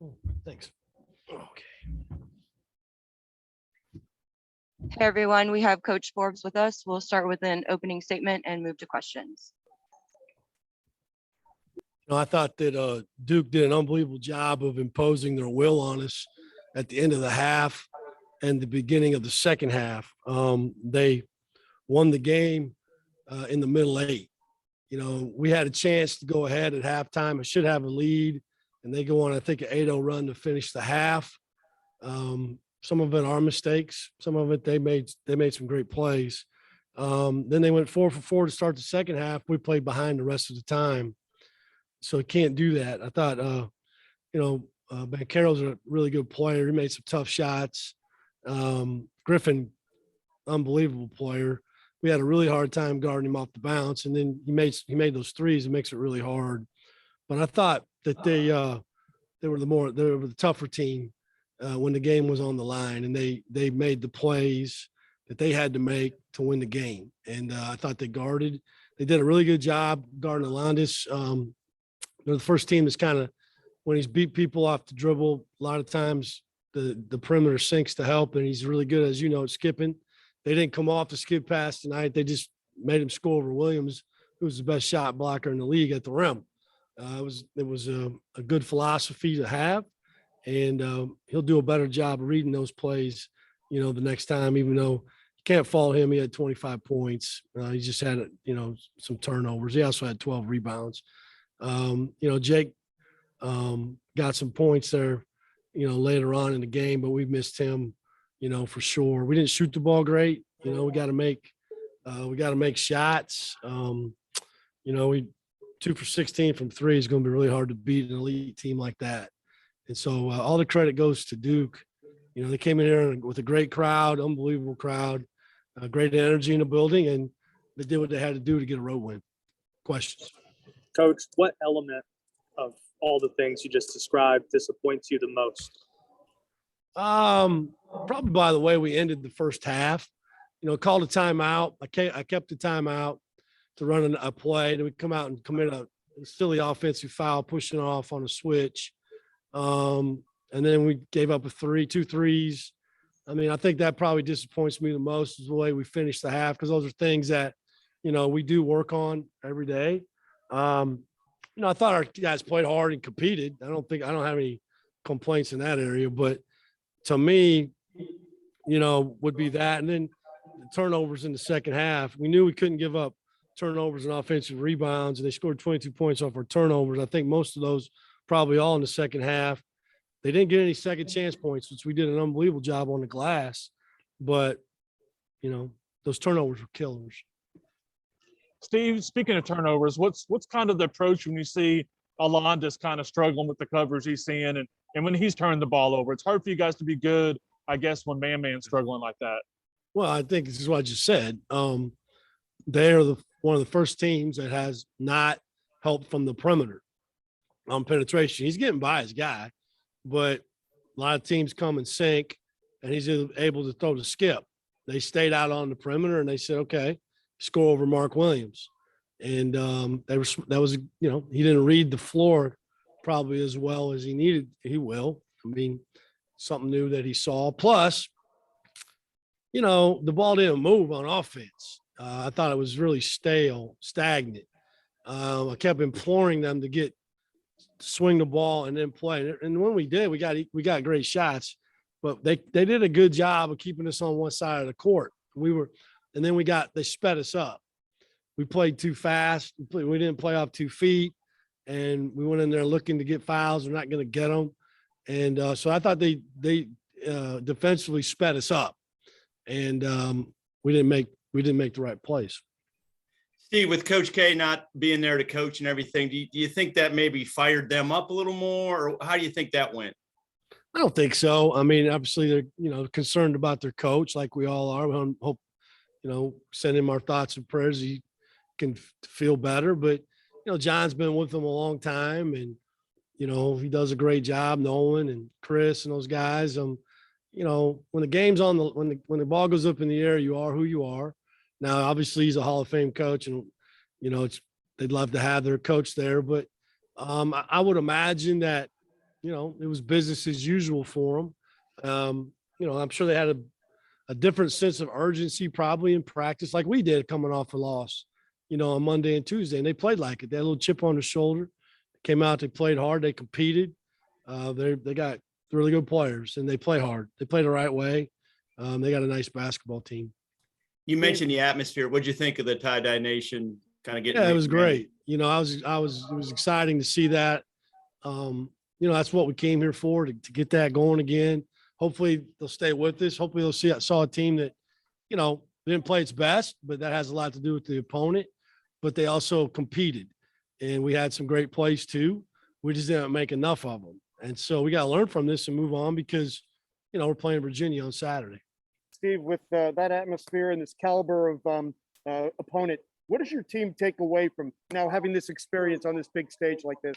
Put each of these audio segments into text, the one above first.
Oh, thanks. Okay. Hey everyone, we have Coach Forbes with us. We'll start with an opening statement and move to questions. I thought that Duke did an unbelievable job of imposing their will on us at the end of the half and the beginning of the second half. They won the game in the middle eight. We had a chance to go ahead at halftime. I should have a lead, and they go on, I think, an 8-0 run to finish the half. Some of it are mistakes. Some of it they made some great plays. Then they went 4 for 4 to start the second half. We played behind the rest of the time. So can't do that. I thought, Banchero's a really good player. He made some tough shots. Griffin, unbelievable player. We had a really hard time guarding him off the bounce, and then he made those threes. It makes it really hard. But I thought that they were the tougher team when the game was on the line, and they made the plays that they had to make to win the game. And I thought they did a really good job guarding Alondas. They're the first team that's kind of, when he's beat people off the dribble, a lot of times the perimeter sinks to help, and he's really good, as you know, at skipping. They didn't come off the skip pass tonight. They just made him score over Williams, who was the best shot blocker in the league at the rim. It was a good philosophy to have, and he'll do a better job of reading those plays, the next time, even though you can't fault him. He had 25 points. He just had, some turnovers. He also had 12 rebounds. Jake got some points there, later on in the game, but we missed him, for sure. We didn't shoot the ball great. We got to make shots. We 2 for 16 from 3 is going to be really hard to beat an elite team like that. And so all the credit goes to Duke. They came in here with a great crowd, unbelievable crowd, great energy in the building, and they did what they had to do to get a road win. Questions? Coach, what element of all the things you just described disappoints you the most? Probably by the way we ended the first half. Called a timeout. I kept the timeout to run a play. Then we come out and commit a silly offensive foul, pushing off on a switch. And then we gave up 2 threes. I think that probably disappoints me the most is the way we finished the half, because those are things that, we do work on every day. I thought our guys played hard and competed. I don't have any complaints in that area, but to me, would be that. And then the turnovers in the second half. We knew we couldn't give up turnovers and offensive rebounds, and they scored 22 points off our turnovers. I think most of those probably all in the second half. They didn't get any second chance points, which we did an unbelievable job on the glass, but those turnovers were killers. Steve, speaking of turnovers, what's kind of the approach when you see Alondas kind of struggling with the coverage he's seeing and when he's turned the ball over? It's hard for you guys to be good, I guess, when man's struggling like that. Well, I think this is what I just said. They're one of the first teams that has not helped from the perimeter on penetration. He's getting by his guy, but a lot of teams come and sink, and he's able to throw the skip. They stayed out on the perimeter, and they said, okay, score over Mark Williams. And he didn't read the floor probably as well as he needed. He will. Something new that he saw. Plus, the ball didn't move on offense. I thought it was really stagnant. I kept imploring them to swing the ball and then play. And when we did, we got great shots, but they did a good job of keeping us on one side of the court. And then they sped us up. We played too fast. We didn't play off 2 feet, and we went in there looking to get fouls. We're not going to get them. And so I thought they defensively sped us up, and we didn't make the right plays. Steve, with Coach K not being there to coach and everything, do you think that maybe fired them up a little more, or how do you think that went? I don't think so. Obviously they're concerned about their coach, like we all are. We hope, send him our thoughts and prayers. He can feel better, but John's been with them a long time, and he does a great job. Nolan and Chris and those guys. When the game's on when the ball goes up in the air, you are who you are. Now, obviously, he's a Hall of Fame coach, and they'd love to have their coach there. But I would imagine that it was business as usual for them. I'm sure they had a different sense of urgency probably in practice, like we did coming off a loss, on Monday and Tuesday. And they played like it. They had a little chip on their shoulder. Came out, they played hard, they competed. They got really good players and they play hard. They play the right way. They got a nice basketball team. You mentioned the atmosphere. What'd you think of the tie-dye nation kind of getting? Yeah, it was great. It was exciting to see that. That's what we came here for, to get that going again. Hopefully they'll stay with us. Hopefully they'll saw a team that, didn't play its best, but that has a lot to do with the opponent, but they also competed and we had some great plays too. We just didn't make enough of them. And so we got to learn from this and move on because, we're playing Virginia on Saturday. Steve, with that atmosphere and this caliber of opponent, what does your team take away from now having this experience on this big stage like this?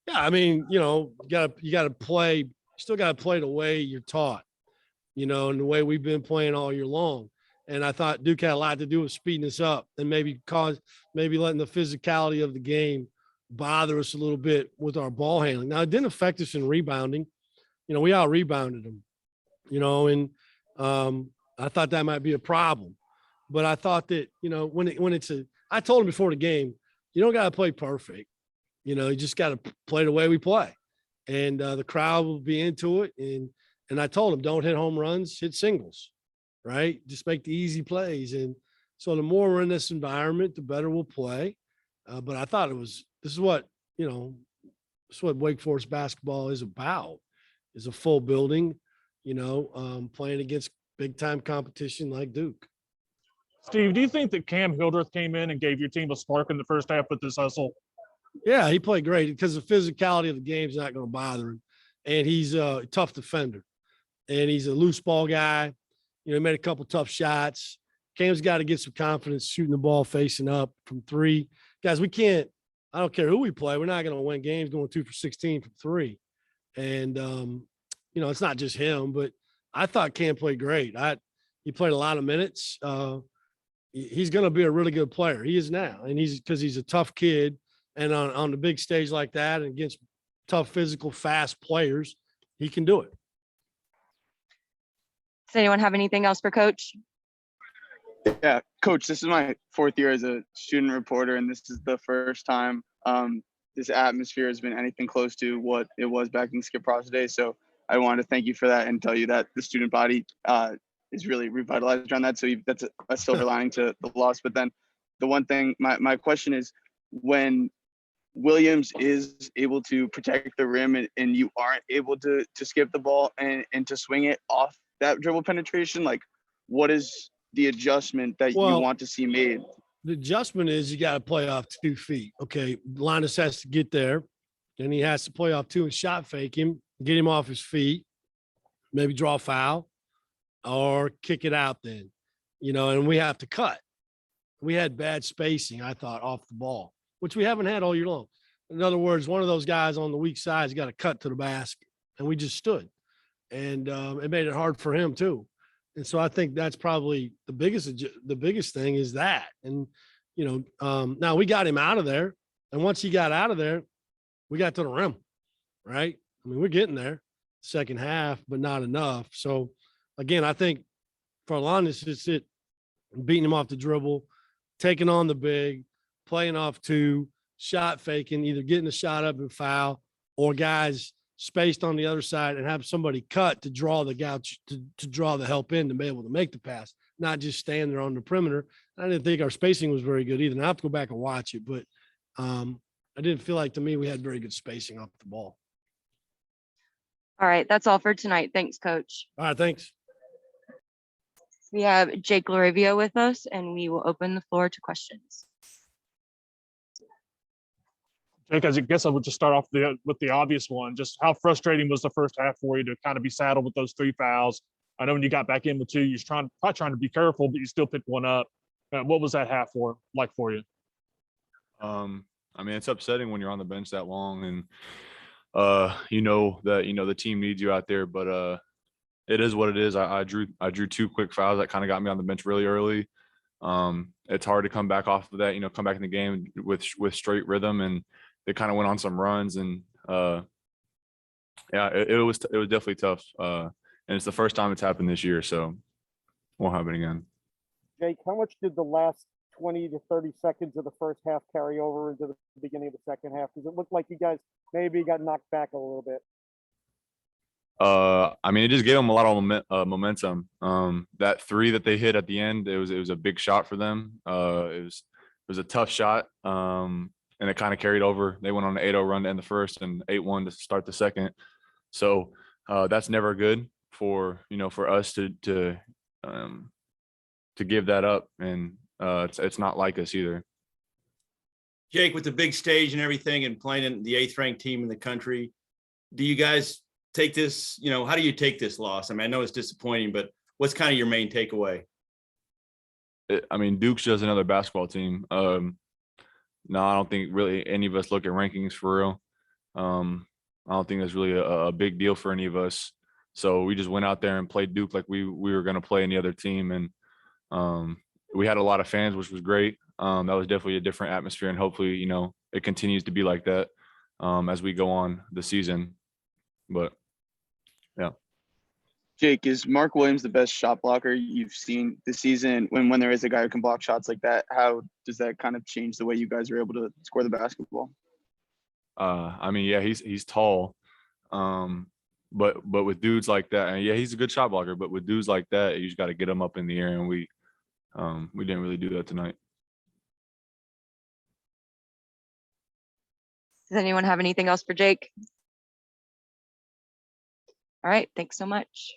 Yeah, I mean, you got to play. Still got to play the way you're taught, and the way we've been playing all year long. And I thought Duke had a lot to do with speeding us up and maybe letting the physicality of the game bother us a little bit with our ball handling. Now it didn't affect us in rebounding. We out rebounded them. And I thought that might be a problem. But I thought that, I told him before the game, you don't got to play perfect. You just got to play the way we play. And the crowd will be into it. And I told him, don't hit home runs, hit singles, right? Just make the easy plays. And so the more we're in this environment, the better we'll play. But I thought this is what Wake Forest basketball is about, is a full building, playing against big time competition like Duke. Steve, do you think that Cam Hildreth came in and gave your team a spark in the first half with this hustle? Yeah, he played great because the physicality of the game is not going to bother him. And he's a tough defender. And he's a loose ball guy. He made a couple tough shots. Cam's got to get some confidence shooting the ball facing up from three. Guys, I don't care who we play. We're not going to win games going 2 for 16 from three. And, it's not just him, but I thought Cam played great. He played a lot of minutes. He's going to be a really good player. He is now. And because he's a tough kid. And on the big stage like that and against tough, physical, fast players, he can do it. Does anyone have anything else for Coach? Yeah, Coach, this is my 4th year as a student reporter, and this is the first time this atmosphere has been anything close to what it was back in Skip Ross days. So I wanted to thank you for that and tell you that the student body is really revitalized around that. So that's a silver lining to the loss. But then the one thing, my question is, when Williams is able to protect the rim and you aren't able to skip the ball and to swing it off that dribble penetration, like what is the adjustment that you want to see made? The adjustment is you got to play off 2 feet. Okay, Linus has to get there, and he has to play off 2 and shot fake him, get him off his feet, maybe draw a foul or kick it out then, and we have to cut. We had bad spacing, I thought, off the ball, which we haven't had all year long. In other words, one of those guys on the weak side has got to cut to the basket, and we just stood. And it made it hard for him too. And so I think that's probably the biggest thing is that. And, now we got him out of there. And once he got out of there, we got to the rim, right? I mean, we're getting there second half, but not enough. So again, I think for Alonnis, it's beating him off the dribble, taking on the big, playing off 2, shot faking, either getting the shot up and foul, or guys spaced on the other side and have somebody cut to draw the gouge to draw the help in to be able to make the pass, not just stand there on the perimeter. I didn't think our spacing was very good either. And I have to go back and watch it, but I didn't feel like, to me, we had very good spacing off the ball. All right, that's all for tonight. Thanks, Coach. All right, thanks. We have Jake Lauriaf with us, and we will open the floor to questions. Jake, I guess I would just start off with the obvious one. Just how frustrating was the first half for you to kind of be saddled with those 3 fouls? I know when you got back in with 2, you're probably trying to be careful, but you still picked one up. What was that half like for you? I mean, it's upsetting when you're on the bench that long and the team needs you out there, but it is what it is. I drew 2 quick fouls that kind of got me on the bench really early. It's hard to come back off of that, come back in the game with straight rhythm, and they kind of went on some runs, and yeah, it was definitely tough. And it's the first time it's happened this year, so won't happen again. Jake, how much did the last 20 to 30 seconds of the first half carry over into the beginning of the second half? Does it look like you guys maybe got knocked back a little bit? I mean, it just gave them a lot of momentum. That three that they hit at the end, it was a big shot for them. It was a tough shot, and it kind of carried over. They went on an 8-0 run to end the first and 8-1 to start the second. So that's never good for for us to give that up, and it's not like us either. Jake, with the big stage and everything and playing in the 8th ranked team in the country, do you guys take this, how do you take this loss? I mean, I know it's disappointing, but what's kind of your main takeaway? I mean, Duke's just another basketball team. No, I don't think really any of us look at rankings for real. I don't think that's really a big deal for any of us. So we just went out there and played Duke like we were going to play any other team. And we had a lot of fans, which was great. That was definitely a different atmosphere. And hopefully, it continues to be like that as we go on the season. But yeah. Jake, is Mark Williams the best shot blocker you've seen this season? When there is a guy who can block shots like that, how does that kind of change the way you guys are able to score the basketball? I mean, yeah, he's tall. But with dudes like that, and yeah, he's a good shot blocker, but with dudes like that, you just got to get him up in the air, and we didn't really do that tonight. Does anyone have anything else for Jake? All right, thanks so much.